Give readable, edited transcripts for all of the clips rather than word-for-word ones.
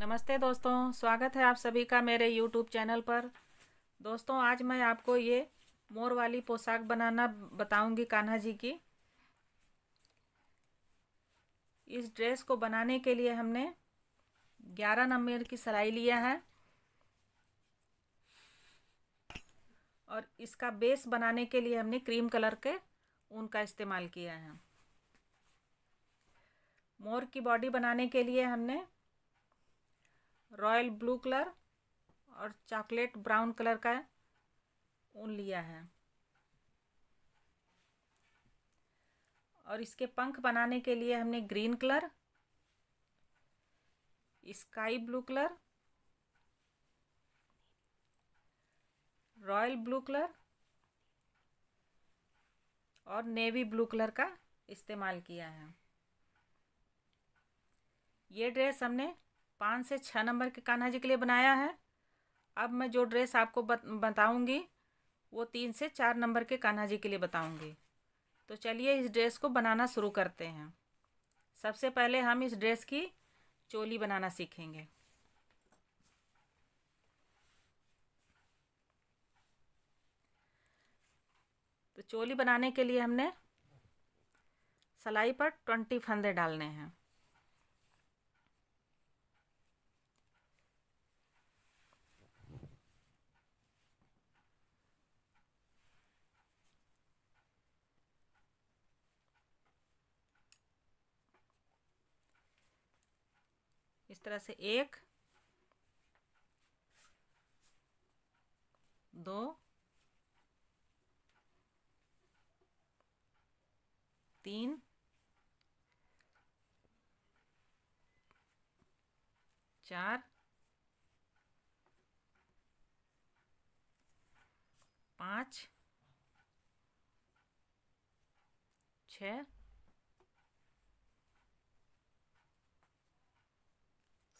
नमस्ते दोस्तों, स्वागत है आप सभी का मेरे YouTube चैनल पर। दोस्तों, आज मैं आपको ये मोर वाली पोशाक बनाना बताऊंगी कान्हा जी की। इस ड्रेस को बनाने के लिए हमने 11 नंबर की सिलाई लिया है और इसका बेस बनाने के लिए हमने क्रीम कलर के ऊन का इस्तेमाल किया है। मोर की बॉडी बनाने के लिए हमने रॉयल ब्लू कलर और चॉकलेट ब्राउन कलर का ऊन लिया है और इसके पंख बनाने के लिए हमने green colour, sky blue colour, royal blue colour और नेवी ब्लू कलर का इस्तेमाल किया है। ये ड्रेस हमने 5 से 6 नंबर के कान्हा जी के लिए बनाया है। अब मैं जो ड्रेस आपको बताऊंगी वो 3 से 4 नंबर के कान्हा जी के लिए बताऊंगी। तो चलिए इस ड्रेस को बनाना शुरू करते हैं। सबसे पहले हम इस ड्रेस की चोली बनाना सीखेंगे। तो चोली बनाने के लिए हमने सिलाई पर 20 फंदे डालने हैं। इस तरह से 1, 2, 3, 4, 5, 6,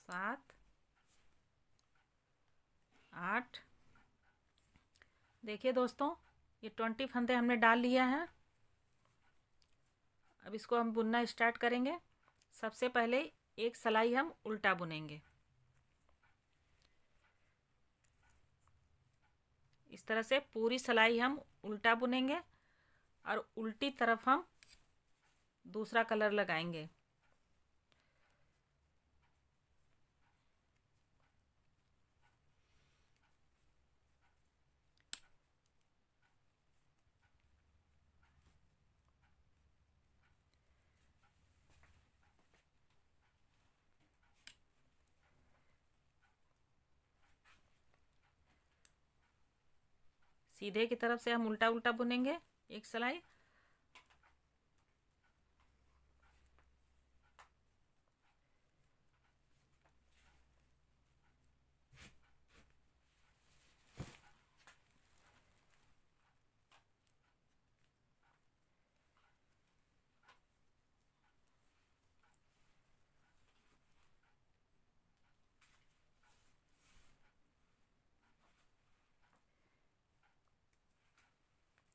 7, 8। देखिए दोस्तों, ये 20 फंदे हमने डाल लिया है। अब इसको हम बुनना स्टार्ट करेंगे। सबसे पहले एक सिलाई हम उल्टा बुनेंगे। इस तरह से पूरी सिलाई हम उल्टा बुनेंगे और उल्टी तरफ हम दूसरा कलर लगाएंगे। सीधे की तरफ से हम उल्टा उल्टा बुनेंगे एक सिलाई।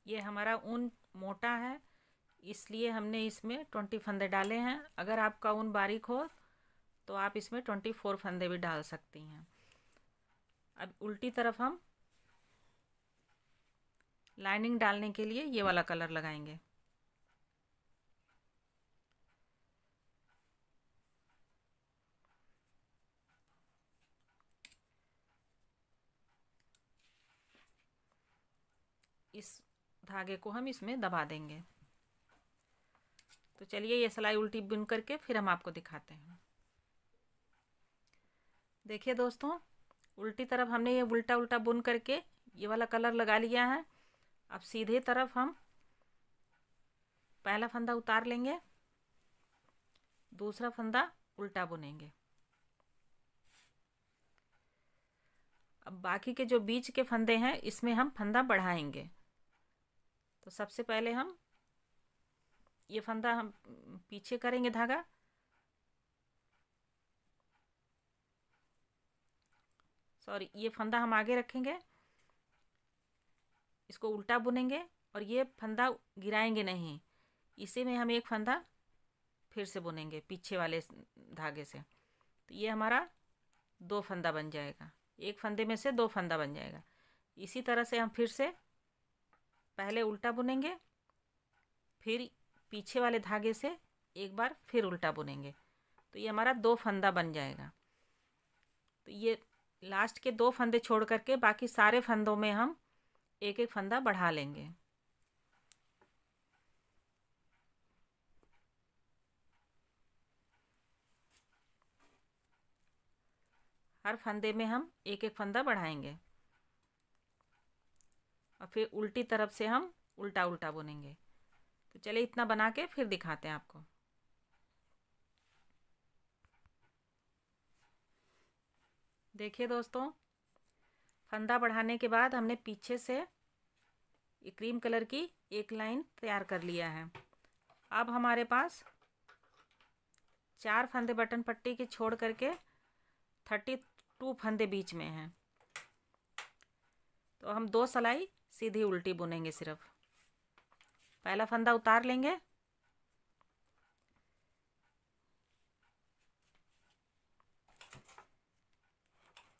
ये हमारा ऊन मोटा है, इसलिए हमने इसमें 20 फंदे डाले हैं। अगर आपका ऊन बारीक हो तो आप इसमें 24 फंदे भी डाल सकती हैं। अब उल्टी तरफ हम लाइनिंग डालने के लिए ये वाला कलर लगाएंगे। इस धागे को हम इसमें दबा देंगे। तो चलिए ये सिलाई उल्टी बुन करके फिर हम आपको दिखाते हैं। देखिए दोस्तों, उल्टी तरफ हमने ये उल्टा उल्टा बुन करके ये वाला कलर लगा लिया है। अब सीधे तरफ हम पहला फंदा उतार लेंगे, दूसरा फंदा उल्टा बुनेंगे। अब बाकी के जो बीच के फंदे हैं इसमें हम फंदा बढ़ाएंगे। तो सबसे पहले हम ये फंदा हम पीछे करेंगे धागा, सॉरी ये फंदा हम आगे रखेंगे, इसको उल्टा बुनेंगे और ये फंदा गिराएंगे नहीं, इसी में हम एक फंदा फिर से बुनेंगे पीछे वाले धागे से। तो ये हमारा दो फंदा बन जाएगा, एक फंदे में से दो फंदा बन जाएगा। इसी तरह से हम फिर से पहले उल्टा बुनेंगे, फिर पीछे वाले धागे से एक बार फिर उल्टा बुनेंगे, तो ये हमारा दो फंदा बन जाएगा। तो ये लास्ट के दो फंदे छोड़ करके बाकी सारे फंदों में हम एक एक फंदा बढ़ा लेंगे। हर फंदे में हम एक एक फंदा बढ़ाएंगे और फिर उल्टी तरफ से हम उल्टा उल्टा बुनेंगे। तो चलिए इतना बना के फिर दिखाते हैं आपको। देखिए दोस्तों, फंदा बढ़ाने के बाद हमने पीछे से ये क्रीम कलर की एक लाइन तैयार कर लिया है। अब हमारे पास 4 फंदे बटन पट्टी के छोड़ करके 32 फंदे बीच में हैं। तो हम 2 सिलाई सीधी उल्टी बुनेंगे सिर्फ। पहला फंदा उतार लेंगे,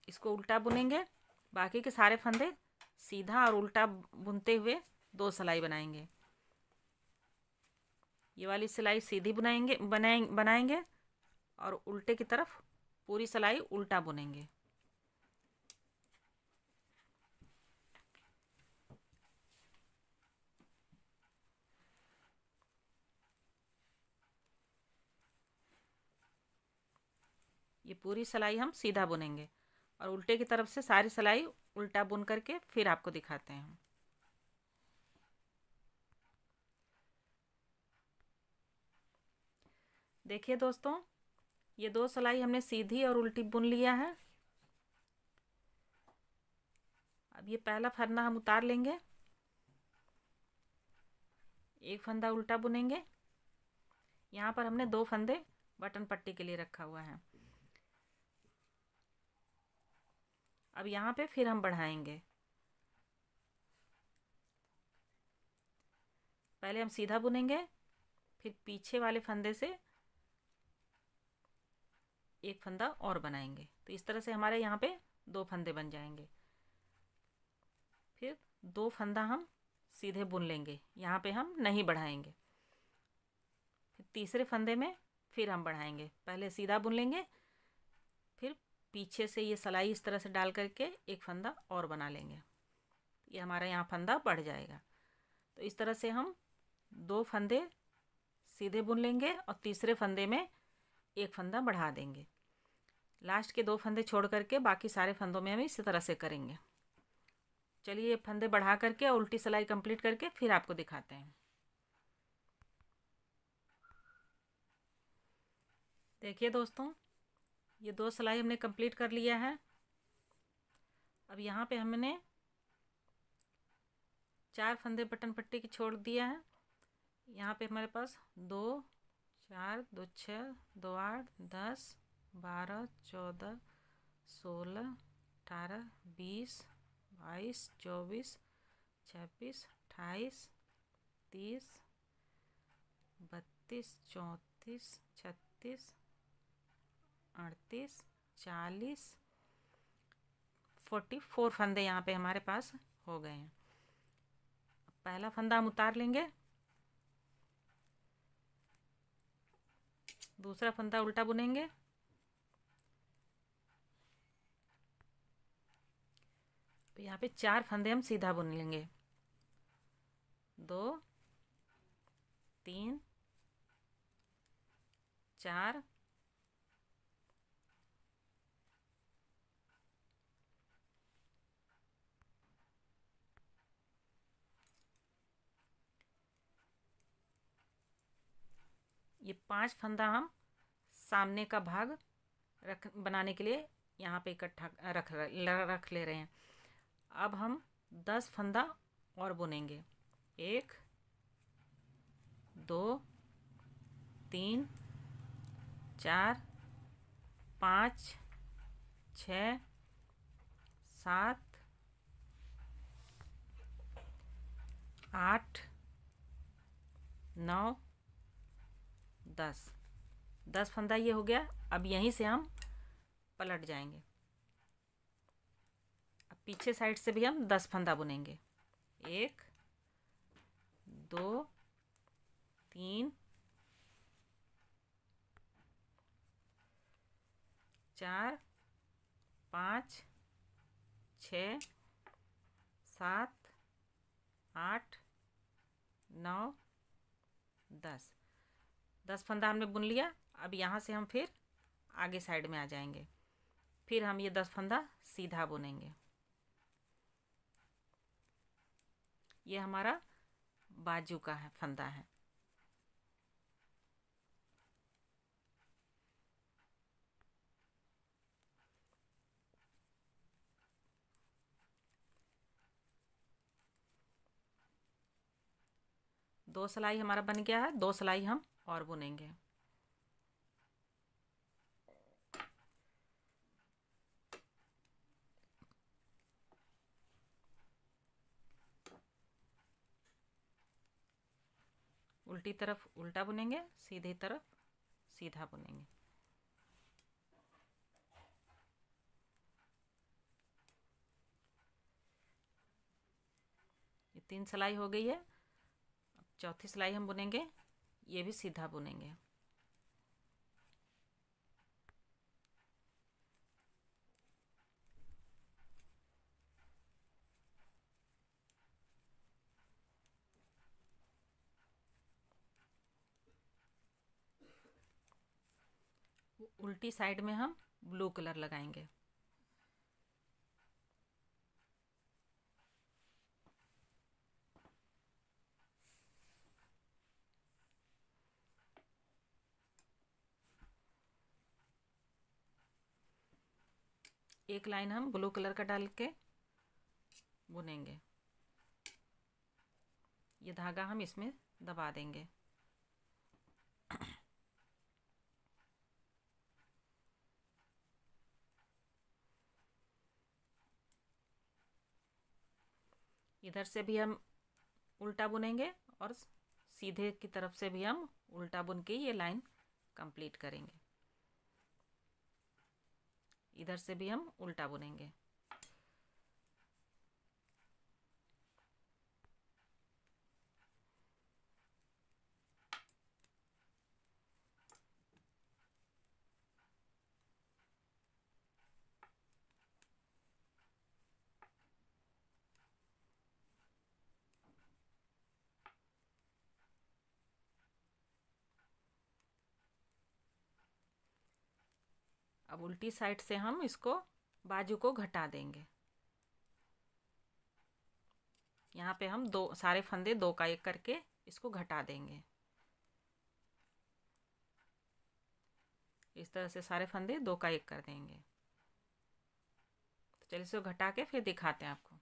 इसको उल्टा बुनेंगे, बाकी के सारे फंदे सीधा और उल्टा बुनते हुए 2 सिलाई बनाएंगे। ये वाली सिलाई सीधी बनाएंगे और उल्टे की तरफ पूरी सिलाई उल्टा बुनेंगे। ये पूरी सिलाई हम सीधा बुनेंगे और उल्टे की तरफ से सारी सिलाई उल्टा बुन करके फिर आपको दिखाते हैं। देखिए दोस्तों, ये 2 सिलाई हमने सीधी और उल्टी बुन लिया है। अब ये पहला फंदा हम उतार लेंगे, एक फंदा उल्टा बुनेंगे। यहाँ पर हमने 2 फंदे बटन पट्टी के लिए रखा हुआ है। अब यहाँ पे फिर हम बढ़ाएंगे। पहले हम सीधा बुनेंगे, फिर पीछे वाले फंदे से एक फंदा और बनाएंगे। तो इस तरह से हमारे यहाँ पे 2 फंदे बन जाएंगे। फिर 2 फंदा हम सीधे बुन लेंगे, यहाँ पे हम नहीं बढ़ाएंगे। फिर तीसरे फंदे में फिर हम बढ़ाएंगे, पहले सीधा बुन लेंगे, फिर पीछे से ये सिलाई इस तरह से डाल करके एक फंदा और बना लेंगे। ये हमारा यहाँ फंदा बढ़ जाएगा। तो इस तरह से हम 2 फंदे सीधे बुन लेंगे और तीसरे फंदे में एक फंदा बढ़ा देंगे। लास्ट के 2 फंदे छोड़ करके बाकी सारे फंदों में हम इसी तरह से करेंगे। चलिए ये फंदे बढ़ा करके और उल्टी सिलाई कंप्लीट करके फिर आपको दिखाते हैं। देखिए दोस्तों, ये 2 सिलाई हमने कंप्लीट कर लिया है। अब यहाँ पे हमने 4 फंदे बटन पट्टी की छोड़ दिया है। यहाँ पे हमारे पास 2 4 2 6 2 8 10 12 14 16 18 20 22 24 26 28 30 32 34 36 38 40 44 फंदे यहाँ पे हमारे पास हो गए हैं। पहला फंदा हम उतार लेंगे, दूसरा फंदा उल्टा बुनेंगे, तो यहाँ पे 4 फंदे हम सीधा बुन लेंगे। 2 3 4 ये 5 फंदा हम सामने का भाग बनाने के लिए यहाँ पे इकट्ठा रख ले रहे हैं। अब हम 10 फंदा और बुनेंगे। 1 2 3 4 5 6 7 8 9 10 फंदा ये हो गया। अब यहीं से हम पलट जाएंगे। अब पीछे साइड से भी हम 10 फंदा बुनेंगे। 1 2 3 4 5 6 7 8 9 10। 10 फंदा हमने बुन लिया। अब यहाँ से हम फिर आगे साइड में आ जाएंगे। फिर हम ये 10 फंदा सीधा बुनेंगे। ये हमारा बाजू का है फंदा है। दो सिलाई हमारा बन गया है। 2 सिलाई हम और बुनेंगे। उल्टी तरफ उल्टा बुनेंगे, सीधी तरफ सीधा बुनेंगे। ये 3 सिलाई हो गई है। अब चौथी सिलाई हम बुनेंगे। ये भी सीधा बुनेंगे। उल्टी साइड में हम ब्लू कलर लगाएंगे। एक लाइन हम ब्लू कलर का डाल के बुनेंगे। ये धागा हम इसमें दबा देंगे। इधर से भी हम उल्टा बुनेंगे और सीधे की तरफ से भी हम उल्टा बुन के ये लाइन कंप्लीट करेंगे। इधर से भी हम उल्टा बुनेंगे। अब उल्टी साइड से हम इसको बाजू को घटा देंगे। यहाँ पे हम दो सारे फंदे 2 का 1 करके इसको घटा देंगे। इस तरह से सारे फंदे 2 का 1 कर देंगे। तो चलिए इसको घटा के फिर दिखाते हैं आपको।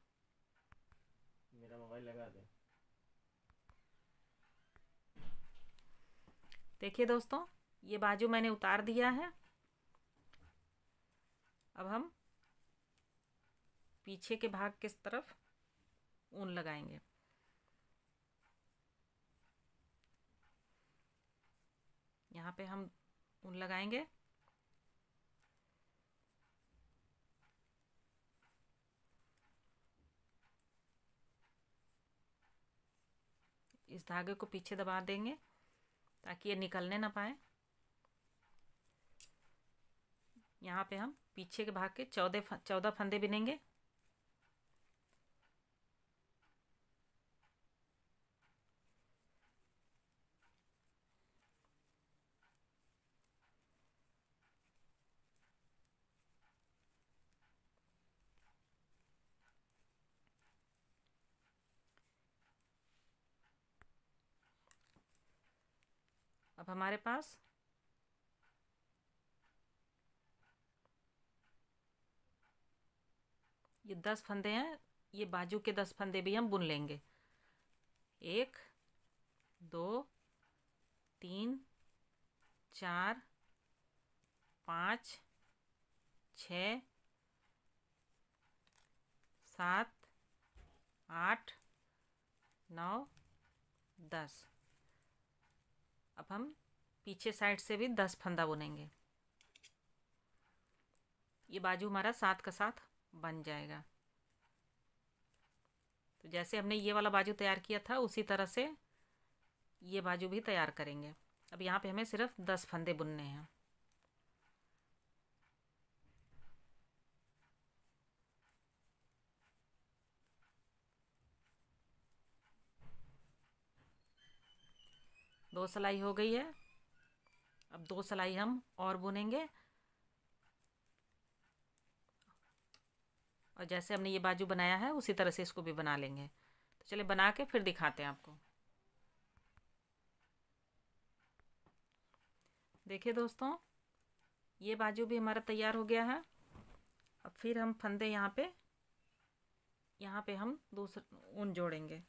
मेरा मोबाइल लगा दे। देखिए दोस्तों, ये बाजू मैंने उतार दिया है। अब हम पीछे के भाग की तरफ ऊन लगाएंगे। यहाँ पे हम ऊन लगाएंगे। इस धागे को पीछे दबा देंगे ताकि ये निकलने ना पाए। यहाँ पे हम पीछे के भाग के 14 फंदे बिनेंगे। अब हमारे पास ये 10 फंदे हैं। ये बाजू के 10 फंदे भी हम बुन लेंगे। 1 2 3 4 5 6 7 8 9 10। अब हम पीछे साइड से भी 10 फंदा बुनेंगे। ये बाजू हमारा साथ का साथ बन जाएगा। तो जैसे हमने ये वाला बाजू तैयार किया था उसी तरह से ये बाजू भी तैयार करेंगे। अब यहाँ पे हमें सिर्फ 10 फंदे बुनने हैं। दो सिलाई हो गई है। अब 2 सिलाई हम और बुनेंगे और जैसे हमने ये बाजू बनाया है उसी तरह से इसको भी बना लेंगे। तो चलिए बना के फिर दिखाते हैं आपको। देखिए दोस्तों, ये बाजू भी हमारा तैयार हो गया है। अब फिर हम फंदे यहाँ पे हम दूसरा ऊन जोड़ेंगे।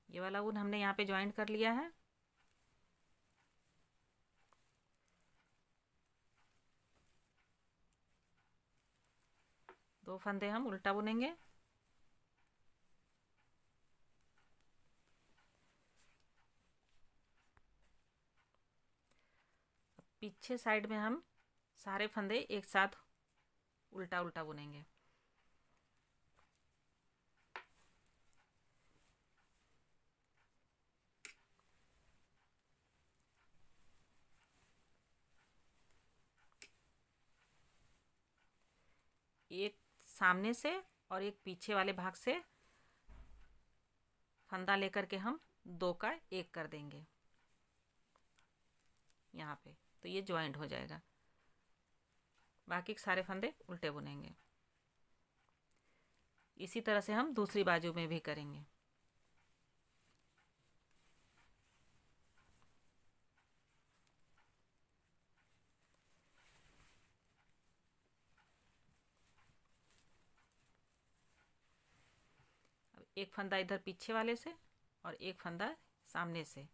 ये वाला ऊन हमने यहाँ पे ज्वाइंट कर लिया है। दो फंदे हम उल्टा बुनेंगे। पीछे साइड में हम सारे फंदे एक साथ उल्टा उल्टा बुनेंगे। एक सामने से और एक पीछे वाले भाग से फंदा लेकर के हम 2 का 1 कर देंगे यहाँ पे, तो ये ज्वाइंट हो जाएगा। बाकी के सारे फंदे उल्टे बुनेंगे। इसी तरह से हम दूसरी बाजू में भी करेंगे। अब एक फंदा इधर पीछे वाले से और एक फंदा सामने से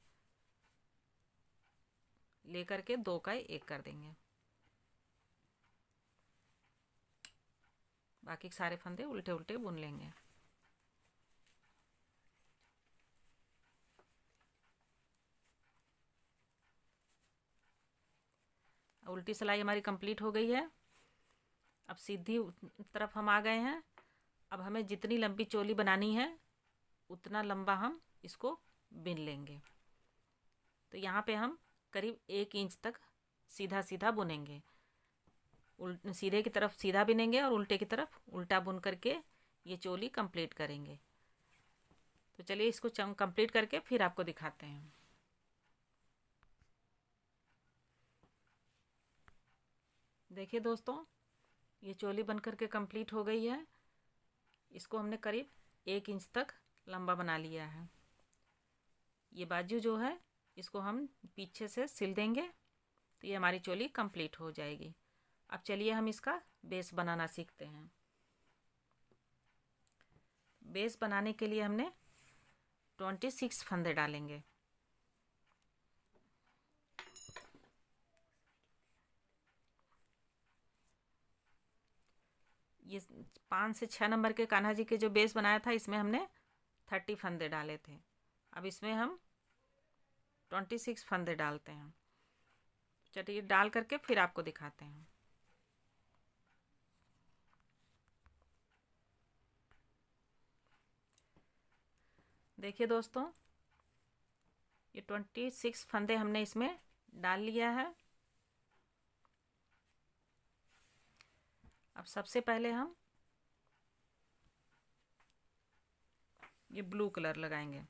लेकर के 2 का 1 कर देंगे। बाकी सारे फंदे उल्टे उल्टे बुन लेंगे। उल्टी सिलाई हमारी कंप्लीट हो गई है। अब सीधी तरफ हम आ गए हैं। अब हमें जितनी लंबी चोली बनानी है उतना लंबा हम इसको बिन लेंगे। तो यहाँ पे हम करीब 1 इंच तक सीधा सीधा बुनेंगे। सीधे की तरफ सीधा बिनेंगे और उल्टे की तरफ उल्टा बुन करके ये चोली कंप्लीट करेंगे। तो चलिए इसको कंप्लीट करके फिर आपको दिखाते हैं। देखिए दोस्तों, ये चोली बन करके कंप्लीट हो गई है। इसको हमने करीब 1 इंच तक लंबा बना लिया है। ये बाजू जो है इसको हम पीछे से सिल देंगे तो ये हमारी चोली कंप्लीट हो जाएगी। अब चलिए हम इसका बेस बनाना सीखते हैं। बेस बनाने के लिए हमने 26 फंदे डालेंगे। ये 5 से 6 नंबर के कान्हा जी के जो बेस बनाया था इसमें हमने 30 फंदे डाले थे। अब इसमें हम 26 फंदे डालते हैं। चलिए डाल करके फिर आपको दिखाते हैं। देखिए दोस्तों, ये 26 फंदे हमने इसमें डाल लिया है। अब सबसे पहले हम ये ब्लू कलर लगाएंगे।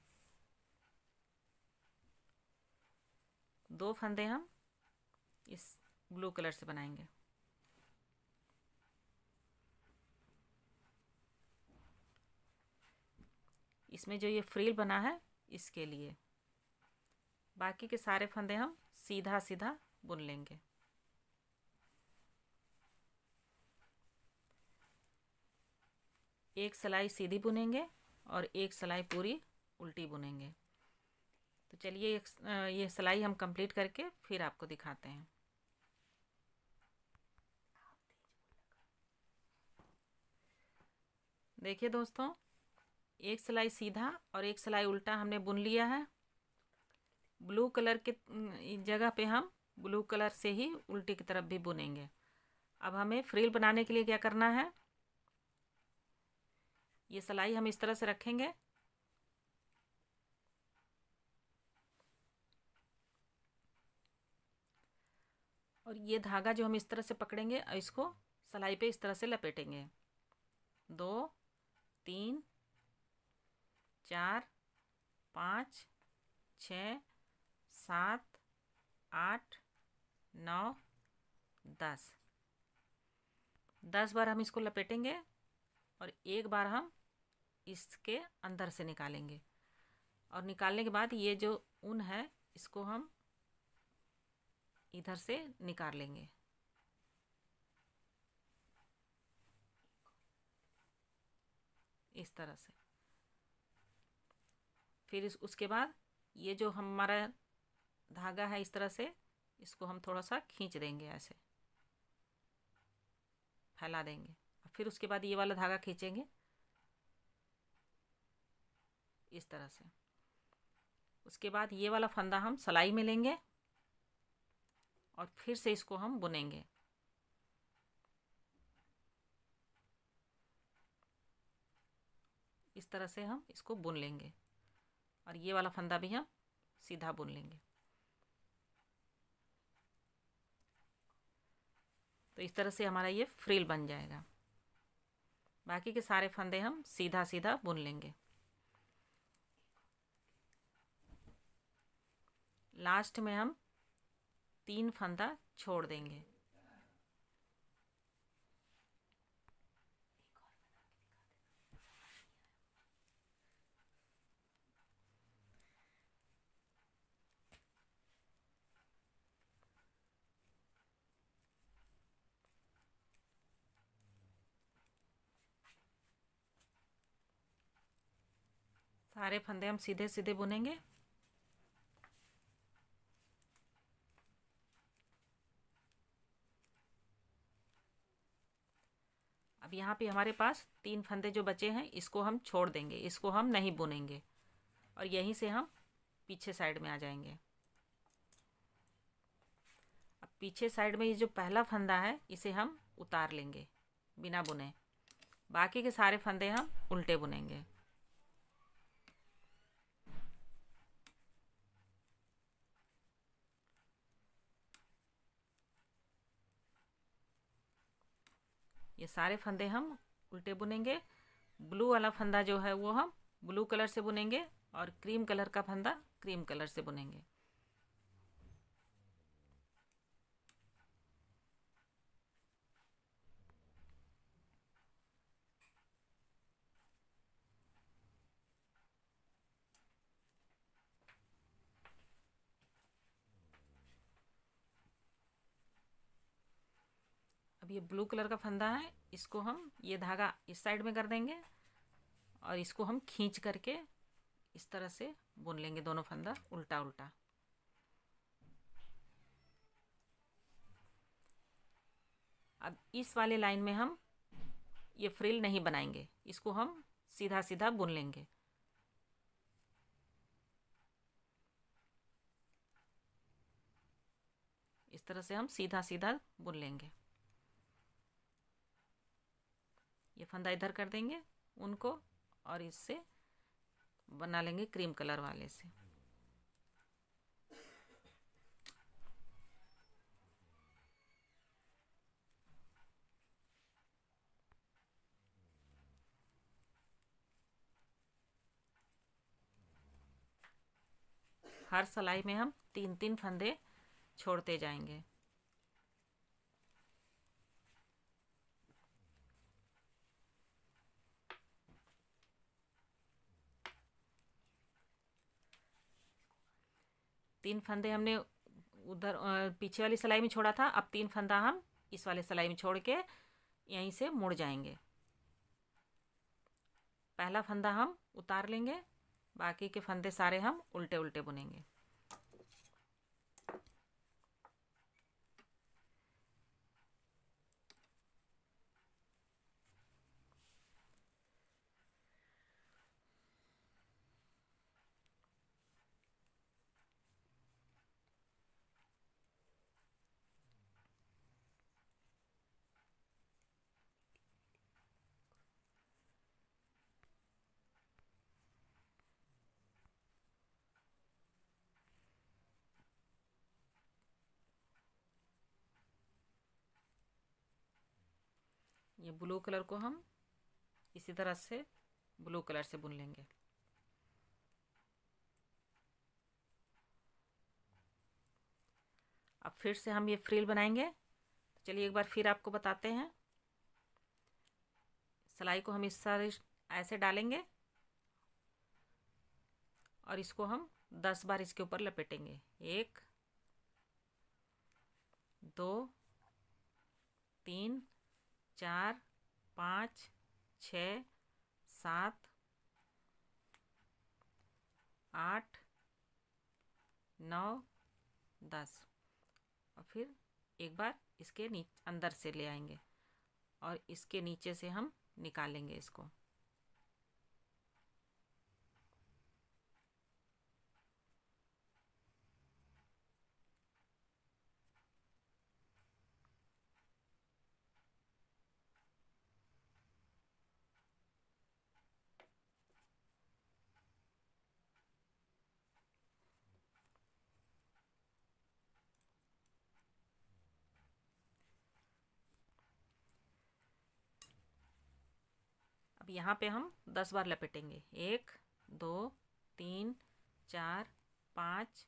2 फंदे हम इस ब्लू कलर से बनाएंगे। इसमें जो ये फ्रिल बना है इसके लिए। बाकी के सारे फंदे हम सीधा सीधा बुन लेंगे। एक सिलाई सीधी बुनेंगे और एक सिलाई पूरी उल्टी बुनेंगे। तो चलिए ये सिलाई हम कंप्लीट करके फिर आपको दिखाते हैं। देखिए दोस्तों, एक सिलाई सीधा और एक सिलाई उल्टा हमने बुन लिया है। ब्लू कलर के जगह पे हम ब्लू कलर से ही उल्टी की तरफ भी बुनेंगे। अब हमें फ्रिल बनाने के लिए क्या करना है, ये सिलाई हम इस तरह से रखेंगे और ये धागा जो हम इस तरह से पकड़ेंगे और इसको सिलाई पे इस तरह से लपेटेंगे। 2 3 4 5 6 7 8 9 10 10 बार हम इसको लपेटेंगे और एक बार हम इसके अंदर से निकालेंगे। और निकालने के बाद ये जो ऊन है इसको हम इधर से निकाल लेंगे। इस तरह से। फिर उसके बाद ये जो हमारा धागा है इस तरह से इसको हम थोड़ा सा खींच देंगे, ऐसे फैला देंगे। फिर उसके बाद ये वाला धागा खींचेंगे इस तरह से। उसके बाद ये वाला फंदा हम सिलाई में लेंगे और फिर से इसको हम बुनेंगे। इस तरह से हम इसको बुन लेंगे और ये वाला फंदा भी हम सीधा बुन लेंगे। तो इस तरह से हमारा ये फ्रिल बन जाएगा। बाकी के सारे फंदे हम सीधा सीधा बुन लेंगे। लास्ट में हम 3 फंदा छोड़ देंगे। सारे फंदे हम सीधे सीधे बुनेंगे। अब यहाँ पे हमारे पास 3 फंदे जो बचे हैं इसको हम छोड़ देंगे, इसको हम नहीं बुनेंगे और यहीं से हम पीछे साइड में आ जाएंगे। अब पीछे साइड में ये जो पहला फंदा है इसे हम उतार लेंगे बिना बुने। बाकी के सारे फंदे हम उल्टे बुनेंगे। ये सारे फंदे हम उल्टे बुनेंगे। ब्लू वाला फंदा जो है वो हम ब्लू कलर से बुनेंगे और क्रीम कलर का फंदा क्रीम कलर से बुनेंगे। अब ये ब्लू कलर का फंदा है इसको हम ये धागा इस साइड में कर देंगे और इसको हम खींच करके इस तरह से बुन लेंगे, दोनों फंदा उल्टा उल्टा। अब इस वाले लाइन में हम ये फ्रिल नहीं बनाएंगे, इसको हम सीधा सीधा बुन लेंगे। इस तरह से हम सीधा सीधा बुन लेंगे। ये फंदा इधर कर देंगे उनको और इससे बना लेंगे क्रीम कलर वाले से। हर सिलाई में हम 3-3 फंदे छोड़ते जाएंगे। तीन फंदे हमने उधर पीछे वाली सिलाई में छोड़ा था, अब 3 फंदा हम इस वाले सिलाई में छोड़ के यहीं से मुड़ जाएंगे। पहला फंदा हम उतार लेंगे, बाकी के फंदे सारे हम उल्टे उल्टे बुनेंगे। ये ब्लू कलर को हम इसी तरह से ब्लू कलर से बुन लेंगे। अब फिर से हम ये फ्रिल बनाएंगे। तो चलिए एक बार फिर आपको बताते हैं। सिलाई को हम इस सारे ऐसे डालेंगे और इसको हम 10 बार इसके ऊपर लपेटेंगे। 1 2 3 4 5 6 7 8 9 10 और फिर एक बार इसके अंदर से ले आएंगे और इसके नीचे से हम निकालेंगे इसको। अब यहाँ पे हम 10 बार लपेटेंगे। 1 2 3 4 5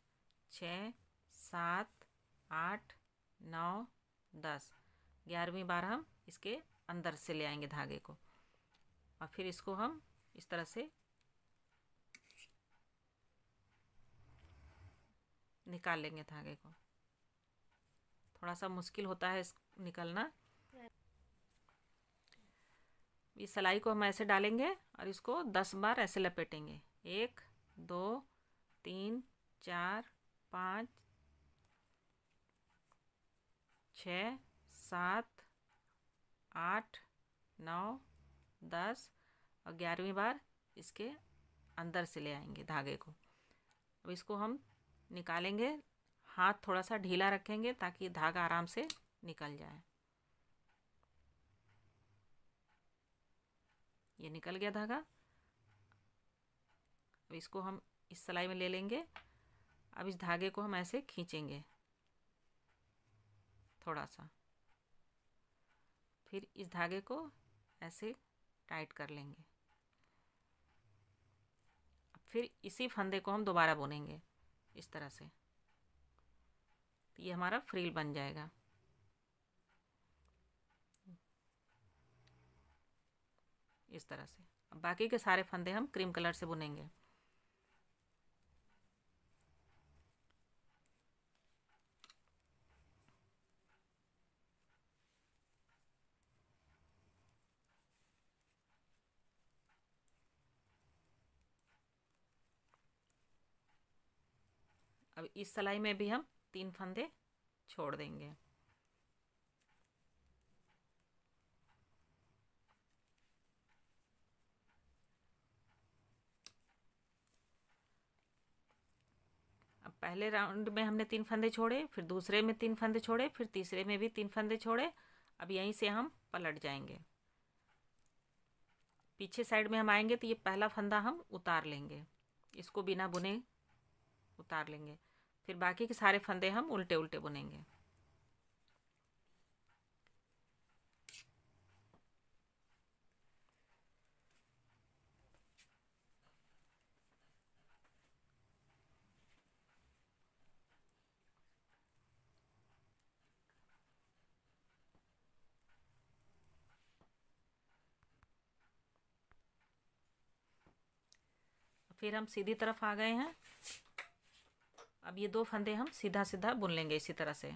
6 7 8 9 10। 11वीं बार हम इसके अंदर से ले आएंगे धागे को और फिर इसको हम इस तरह से निकाल लेंगे धागे को। थोड़ा सा मुश्किल होता है निकलना। इस सिलाई को हम ऐसे डालेंगे और इसको 10 बार ऐसे लपेटेंगे। 1 2 3 4 5 6 7 8 9 10 और 11वीं बार इसके अंदर से ले आएंगे धागे को। अब इसको हम निकालेंगे। हाथ थोड़ा सा ढीला रखेंगे ताकि धागा आराम से निकल जाए। ये निकल गया धागा। अब इसको हम इस सिलाई में ले लेंगे। अब इस धागे को हम ऐसे खींचेंगे थोड़ा सा, फिर इस धागे को ऐसे टाइट कर लेंगे। फिर इसी फंदे को हम दोबारा बुनेंगे इस तरह से। तो ये हमारा फ्रिल बन जाएगा। इस तरह से। अब बाकी के सारे फंदे हम क्रीम कलर से बुनेंगे। अब इस सिलाई में भी हम 3 फंदे छोड़ देंगे। अब पहले राउंड में हमने 3 फंदे छोड़े, फिर दूसरे में 3 फंदे छोड़े, फिर तीसरे में भी 3 फंदे छोड़े। अब यहीं से हम पलट जाएंगे। पीछे साइड में हम आएंगे तो ये पहला फंदा हम उतार लेंगे, इसको बिना बुने उतार लेंगे। फिर बाकी के सारे फंदे हम उल्टे उल्टे बुनेंगे। फिर हम सीधी तरफ आ गए हैं। अब ये 2 फंदे हम सीधा सीधा बुन लेंगे इसी तरह से।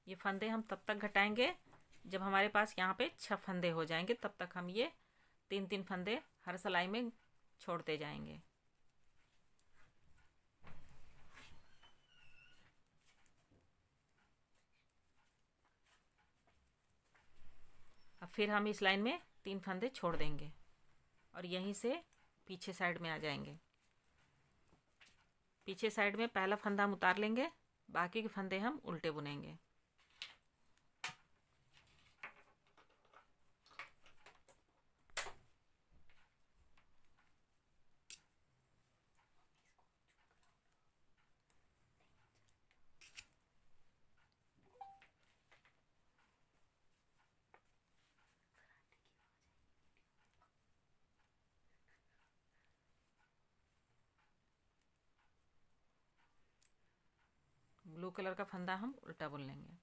ये फंदे हम तब तक घटाएंगे जब हमारे पास यहाँ पे 6 फंदे हो जाएंगे। तब तक हम ये 3-3 फंदे हर सिलाई में छोड़ते जाएंगे। अब फिर हम इस लाइन में 3 फंदे छोड़ देंगे और यहीं से पीछे साइड में आ जाएंगे। पीछे साइड में पहला फंदा हम उतार लेंगे, बाकी के फंदे हम उल्टे बुनेंगे। ब्लू कलर का फंदा हम उल्टा बुन लेंगे।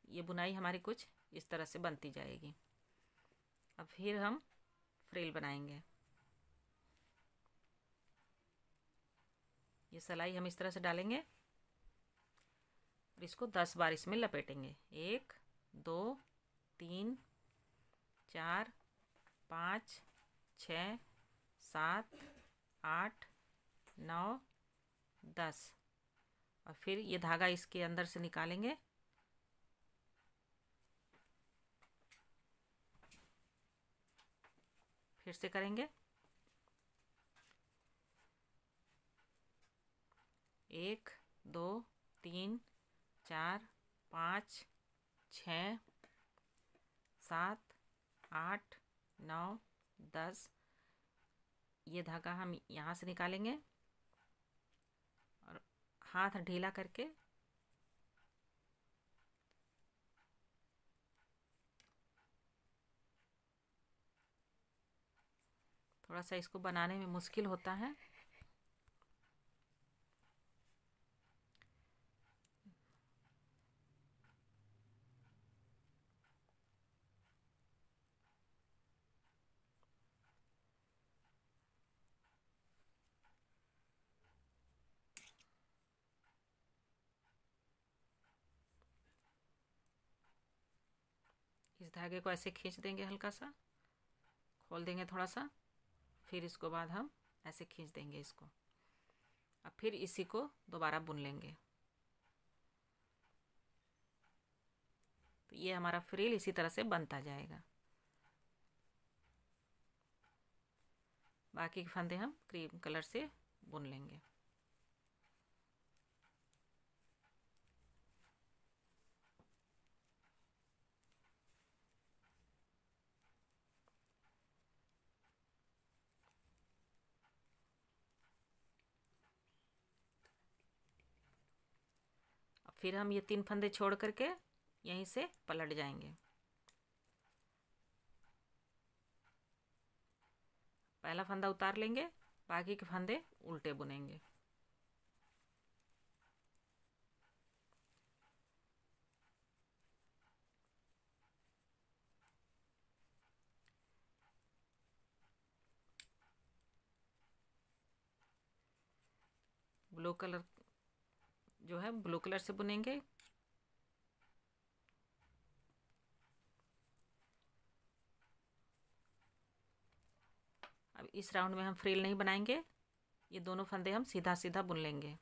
ये बुनाई हमारी कुछ इस तरह से बनती जाएगी। अब फिर हम फ्रिल बनाएंगे। ये सिलाई हम इस तरह से डालेंगे और इसको 10 बार इसमें लपेटेंगे। 1 2 3 4 5 6 7 8 9 10। और फिर ये धागा इसके अंदर से निकालेंगे। फिर से करेंगे। 1 2 3 4 5 6 7 8 9 10। ये धागा हम यहाँ से निकालेंगे और हाथ ढीला करके थोड़ा सा इसको बनाने में मुश्किल होता है। इस धागे को ऐसे खींच देंगे, हल्का सा खोल देंगे थोड़ा सा, फिर इसको बाद हम ऐसे खींच देंगे इसको। अब फिर इसी को दोबारा बुन लेंगे। तो ये हमारा फ्रिल इसी तरह से बनता जाएगा। बाकी के फंदे हम क्रीम कलर से बुन लेंगे। फिर हम ये 3 फंदे छोड़ करके यहीं से पलट जाएंगे। पहला फंदा उतार लेंगे, बाकी के फंदे उल्टे बुनेंगे। ब्लू कलर जो है ब्लू कलर से बुनेंगे। अब इस राउंड में हम फ्रिल नहीं बनाएंगे, ये दोनों फंदे हम सीधा सीधा बुन लेंगे।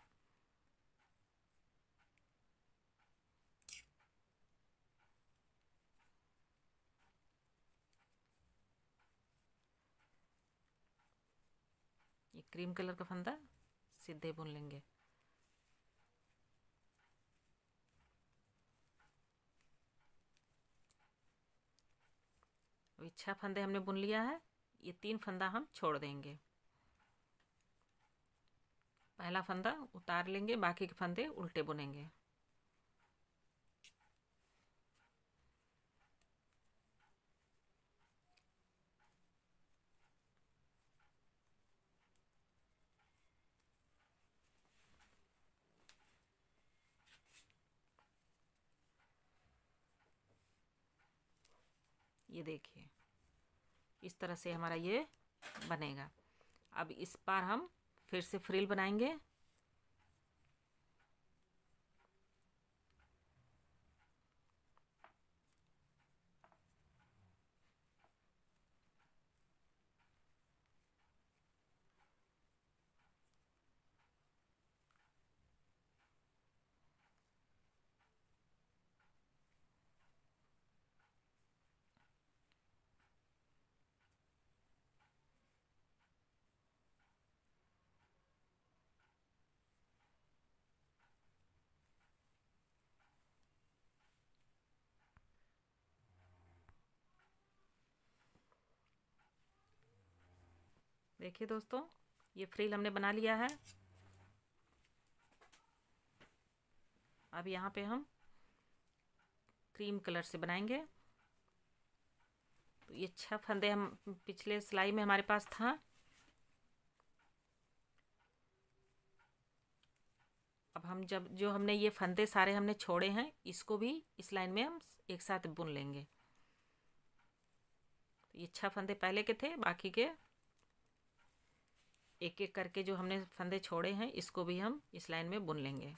ये क्रीम कलर का फंदा सीधे बुन लेंगे। अभी 6 फंदे हमने बुन लिया है। ये 3 फंदा हम छोड़ देंगे। पहला फंदा उतार लेंगे, बाकी के फंदे उल्टे बुनेंगे। ये देखिए इस तरह से हमारा ये बनेगा। अब इस बार हम फिर से फ्रिल बनाएंगे। देखिए दोस्तों, ये फ्रिल हमने बना लिया है। अब यहाँ पे हम क्रीम कलर से बनाएंगे। तो ये 6 फंदे हम पिछले सिलाई में हमारे पास था, अब हम जब जो हमने ये फंदे सारे हमने छोड़े हैं, इसको भी इस लाइन में हम एक साथ बुन लेंगे। तो ये 6 फंदे पहले के थे, बाकी के एक एक करके जो हमने फंदे छोड़े हैं इसको भी हम इस लाइन में बुन लेंगे।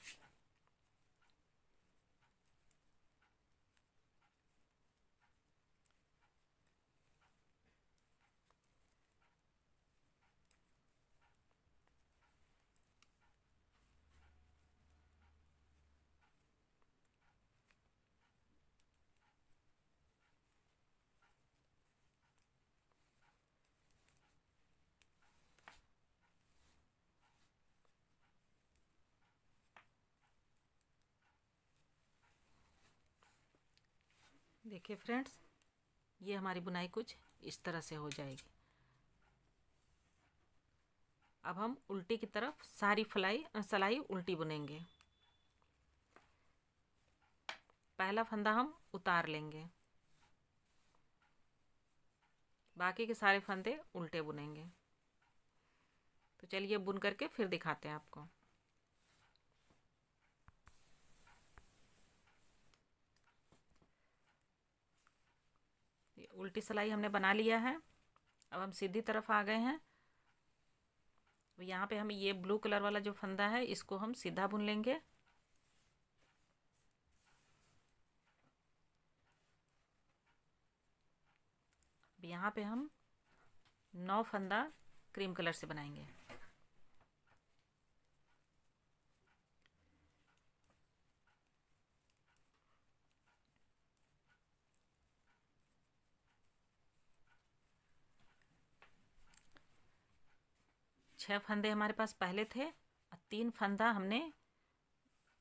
देखिए फ्रेंड्स, ये हमारी बुनाई कुछ इस तरह से हो जाएगी। अब हम उल्टी की तरफ सारी सलाई उल्टी बुनेंगे। पहला फंदा हम उतार लेंगे, बाकी के सारे फंदे उल्टे बुनेंगे। तो चलिए बुन करके फिर दिखाते हैं आपको। उल्टी सिलाई हमने बना लिया है। अब हम सीधी तरफ आ गए हैं। यहाँ पे हम ये ब्लू कलर वाला जो फंदा है इसको हम सीधा बुन लेंगे। यहाँ पे हम 9 फंदा क्रीम कलर से बनाएंगे। छह फंदे हमारे पास पहले थे और 3 फंदा हमने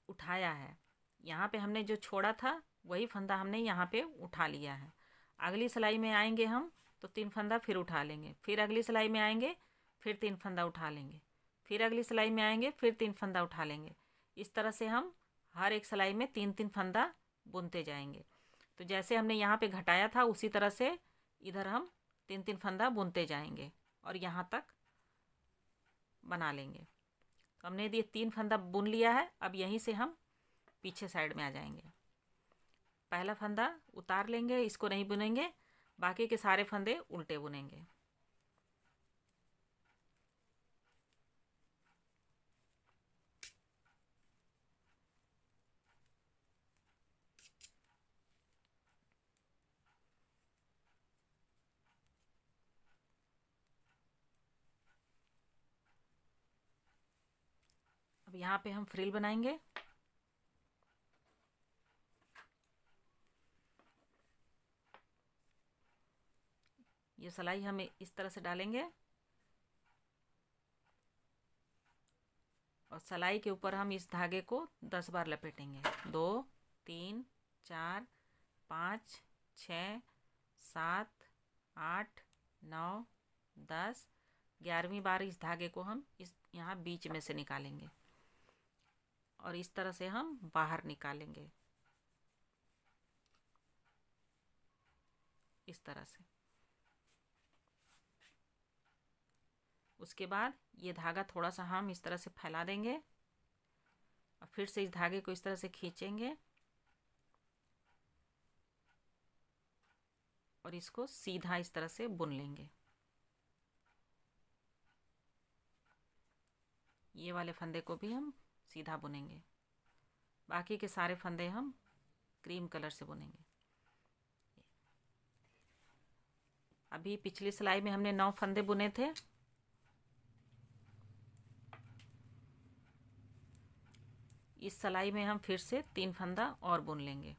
उठाया है। यहाँ पे हमने जो छोड़ा था वही फंदा हमने यहाँ पे उठा लिया है। अगली सिलाई में आएंगे हम तो 3 फंदा फिर उठा लेंगे, फिर अगली सिलाई में आएंगे फिर 3 फंदा उठा लेंगे, फिर अगली सिलाई में आएंगे फिर 3 फंदा उठा लेंगे। इस तरह से हम हर एक सिलाई में 3-3 फंदा बुनते जाएंगे। तो जैसे हमने यहाँ पे घटाया था उसी तरह से इधर हम 3-3 फंदा बुनते जाएंगे और यहाँ तक बना लेंगे। तो हमने ये 3 फंदा बुन लिया है। अब यहीं से हम पीछे साइड में आ जाएंगे। पहला फंदा उतार लेंगे, इसको नहीं बुनेंगे, बाकी के सारे फंदे उल्टे बुनेंगे। अब यहाँ पे हम फ्रिल बनाएंगे। ये सिलाई हम इस तरह से डालेंगे और सिलाई के ऊपर हम इस धागे को 10 बार लपेटेंगे। 2 3 4 5 6 7 8 9 10, 11वीं बार इस धागे को हम इस यहाँ बीच में से निकालेंगे और इस तरह से हम बाहर निकालेंगे, इस तरह से। उसके बाद ये धागा थोड़ा सा हम इस तरह से फैला देंगे और फिर से इस धागे को इस तरह से खींचेंगे और इसको सीधा इस तरह से बुन लेंगे। ये वाले फंदे को भी हम सीधा बुनेंगे, बाकी के सारे फंदे हम क्रीम कलर से बुनेंगे। अभी पिछली सिलाई में हमने 9 फंदे बुने थे। इस सिलाई में हम फिर से 3 फंदा और बुन लेंगे।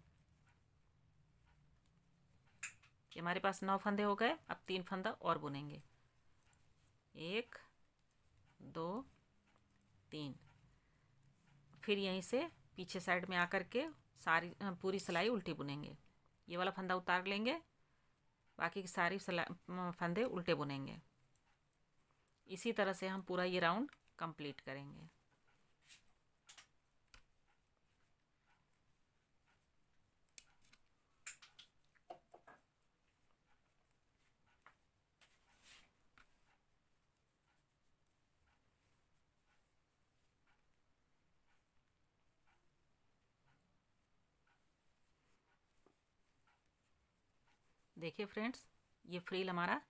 ये हमारे पास 9 फंदे हो गए। अब 3 फंदा और बुनेंगे। 1 2 3। फिर यहीं से पीछे साइड में आकर के सारी पूरी सिलाई उल्टी बुनेंगे। ये वाला फंदा उतार लेंगे, बाकी की सारी फंदे उल्टे बुनेंगे। इसी तरह से हम पूरा ये राउंड कंप्लीट करेंगे। देखिए फ्रेंड्स, ये फ्रिल हमारा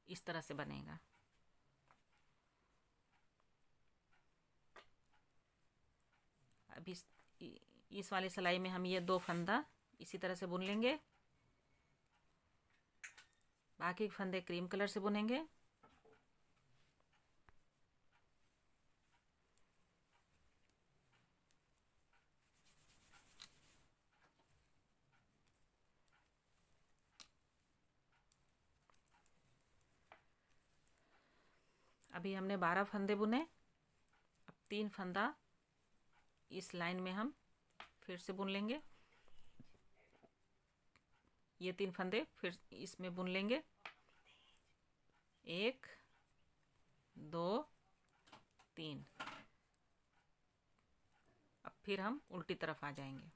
इस तरह से बनेगा। अब इस वाले सिलाई में हम ये 2 फंदा इसी तरह से बुन लेंगे। बाकी फंदे क्रीम कलर से बुनेंगे। अभी हमने 12 फंदे बुने। अब 3 फंदा इस लाइन में हम फिर से बुन लेंगे। ये 3 फंदे फिर इसमें बुन लेंगे। 1 2 3। अब फिर हम उल्टी तरफ आ जाएंगे।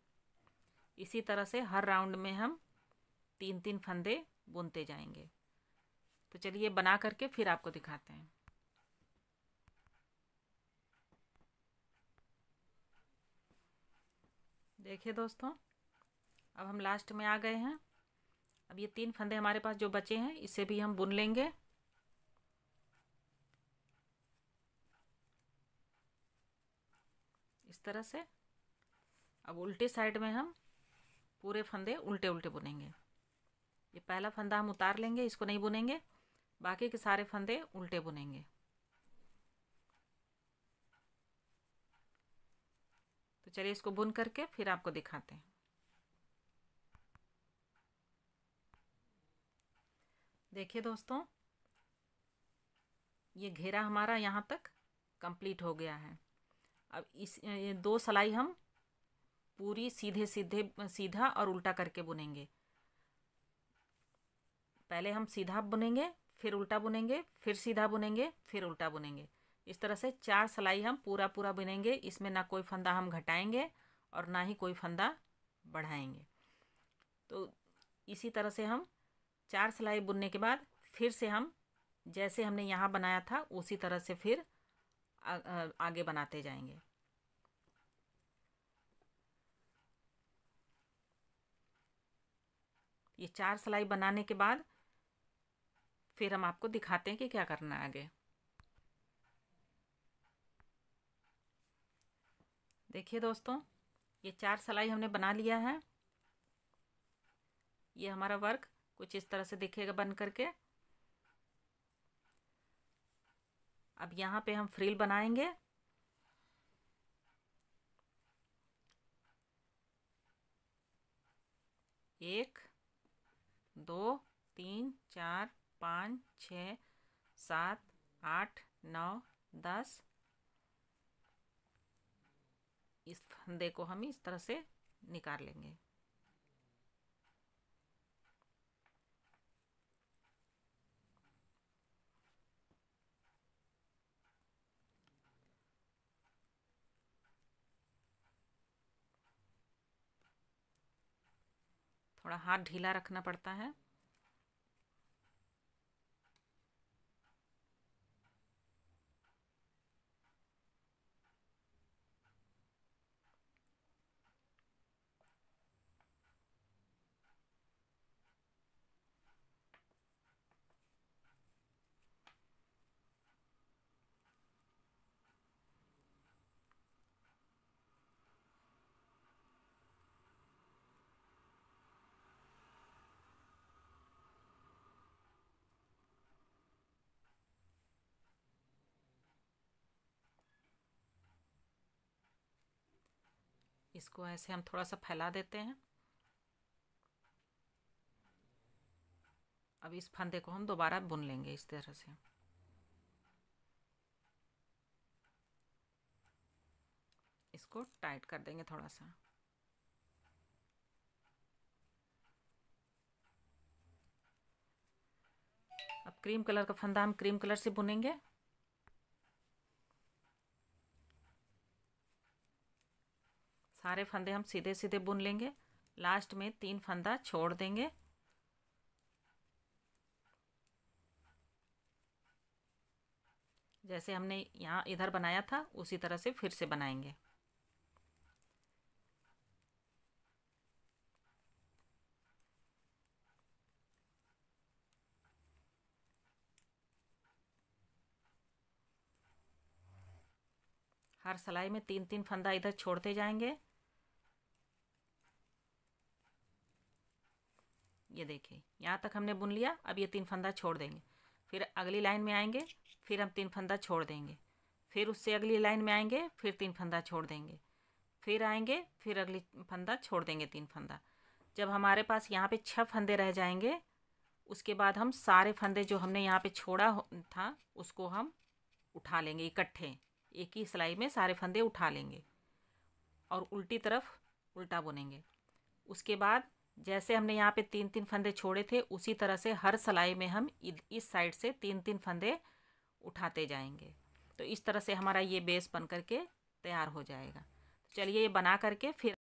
इसी तरह से हर राउंड में हम 3-3 फंदे बुनते जाएंगे। तो चलिए बना करके फिर आपको दिखाते हैं। देखिए दोस्तों, अब हम लास्ट में आ गए हैं। अब ये 3 फंदे हमारे पास जो बचे हैं इसे भी हम बुन लेंगे। इस तरह से। अब उल्टे साइड में हम पूरे फंदे उल्टे उल्टे बुनेंगे। ये पहला फंदा हम उतार लेंगे, इसको नहीं बुनेंगे। बाकी के सारे फंदे उल्टे बुनेंगे। तो चलिए इसको बुन करके फिर आपको दिखाते हैं। देखिए दोस्तों, ये घेरा हमारा यहाँ तक कंप्लीट हो गया है। अब ये 2 सिलाई हम पूरी सीधा और उल्टा करके बुनेंगे। पहले हम सीधा बुनेंगे, फिर उल्टा बुनेंगे, फिर सीधा बुनेंगे, फिर उल्टा बुनेंगे। इस तरह से 4 सिलाई हम पूरा बुनेंगे। इसमें ना कोई फंदा हम घटाएंगे और ना ही कोई फंदा बढ़ाएंगे। तो इसी तरह से हम 4 सिलाई बुनने के बाद फिर से हम जैसे हमने यहाँ बनाया था उसी तरह से फिर आगे बनाते जाएंगे। ये 4 सिलाई बनाने के बाद फिर हम आपको दिखाते हैं कि क्या करना है आगे। देखिए दोस्तों, ये 4 सिलाई हमने बना लिया है। ये हमारा वर्क कुछ इस तरह से दिखेगा बन करके। अब यहाँ पे हम फ्रिल बनाएंगे। एक 2 3 4 5 6 7 8 9 10। इस फंदे को हम इस तरह से निकाल लेंगे। थोड़ा हाथ ढीला रखना पड़ता है। इसको ऐसे हम थोड़ा सा फैला देते हैं। अब इस फंदे को हम दोबारा बुन लेंगे इस तरह से। इसको टाइट कर देंगे थोड़ा सा। अब क्रीम कलर का फंदा हम क्रीम कलर से बुनेंगे। सारे फंदे हम सीधे सीधे बुन लेंगे। लास्ट में 3 फंदा छोड़ देंगे। जैसे हमने यहाँ इधर बनाया था उसी तरह से फिर से बनाएंगे। हर सिलाई में 3-3 फंदा इधर छोड़ते जाएंगे। ये देखिए यहाँ तक हमने बुन लिया। अब ये 3 फंदा छोड़ देंगे, फिर अगली लाइन में आएंगे, फिर हम 3 फंदा छोड़ देंगे, फिर उससे अगली लाइन में आएंगे, फिर 3 फंदा छोड़ देंगे, फिर आएंगे, फिर अगली फंदा छोड़ देंगे 3 फंदा। जब हमारे पास यहाँ पे 6 फंदे रह जाएंगे, उसके बाद हम सारे फंदे जो हमने यहाँ पे छोड़ा था उसको हम उठा लेंगे इकट्ठे, एक ही सिलाई में सारे फंदे उठा लेंगे और उल्टी तरफ उल्टा बुनेंगे। उसके बाद जैसे हमने यहाँ पे 3-3 फंदे छोड़े थे उसी तरह से हर सिलाई में हम इस साइड से 3-3 फंदे उठाते जाएंगे। तो इस तरह से हमारा ये बेस बन करके तैयार हो जाएगा। चलिए ये बना करके फिर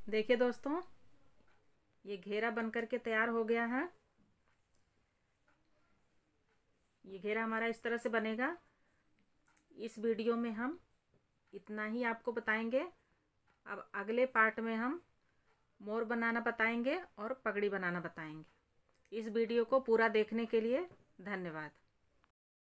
देखिए दोस्तों, ये घेरा बन करके तैयार हो गया है। ये घेरा हमारा इस तरह से बनेगा। इस वीडियो में हम इतना ही आपको बताएंगे। अब अगले पार्ट में हम मोर बनाना बताएंगे और पगड़ी बनाना बताएंगे। इस वीडियो को पूरा देखने के लिए धन्यवाद।